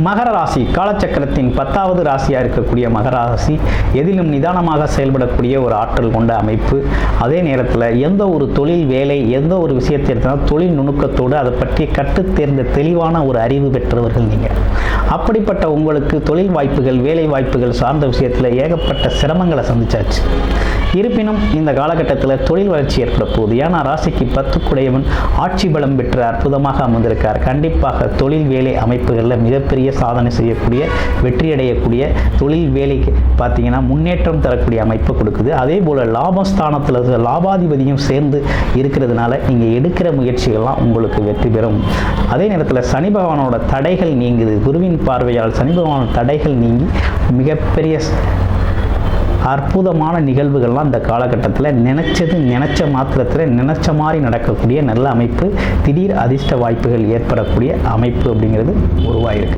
மகர ராசி காலச்சக்கரத்தின் 10வது ராசியாக இருக்கக்கூடிய மகர ராசி எதிலும் நிதானமாக செயல்படக்கூடிய ஒரு ஆற்றல் கொண்ட அமைப்பு. அதே நேரத்தில் எந்த ஒரு தொழில் வேலை எந்த ஒரு விஷயத்தை எடுத்தாலும் தொழில் நுணுக்கத்தோடு அதை பற்றி கற்றுத்தேர்ந்த தெளிவான ஒரு அறிவு பெற்றவர்கள் நீங்கள். அப்படிப்பட்ட உங்களுக்கு தொழில் வாய்ப்புகள் வேலை வாய்ப்புகள் சார்ந்த விஷயத்தில் ஏகப்பட்ட சிரமங்களை சந்திச்சாச்சு. இருப்பினும் இந்த காலகட்டத்தில் தொழில் வளர்ச்சி ஏற்பட போகுது. ஏன்னா ராசிக்கு 10 ஆட்சி பலம் பெற்று அற்புதமாக அமர்ந்திருக்கார். கண்டிப்பாக தொழில் வேலை அமைப்புகளில் மிகப்பெரிய சாதனை செய்யக்கூடிய வெற்றியடையக்கூடிய தொழில் வேலைக்கு பார்த்தீங்கன்னா முன்னேற்றம் தரக்கூடிய அமைப்பு கொடுக்குது. அதே போல் லாபஸ்தானத்தில் லாபாதிபதியும் சேர்ந்து இருக்கிறதுனால நீங்கள் எடுக்கிற முயற்சிகள்லாம் உங்களுக்கு வெற்றி பெறும். அதே நேரத்தில் சனி பகவானோட தடைகள் நீங்குது. குருவின் பார்வையால் சனி பகவானோட தடைகள் நீங்கி மிகப்பெரிய அற்புதமான நிகழ்வுகள்லாம் இந்த காலகட்டத்தில் நினைச்ச மாத்திரத்தில் நினைச்ச மாதிரி நடக்கக்கூடிய நல்ல அமைப்பு, திடீர் அதிர்ஷ்ட வாய்ப்புகள் ஏற்படக்கூடிய அமைப்பு அப்படிங்கிறது உருவாயிருக்கு.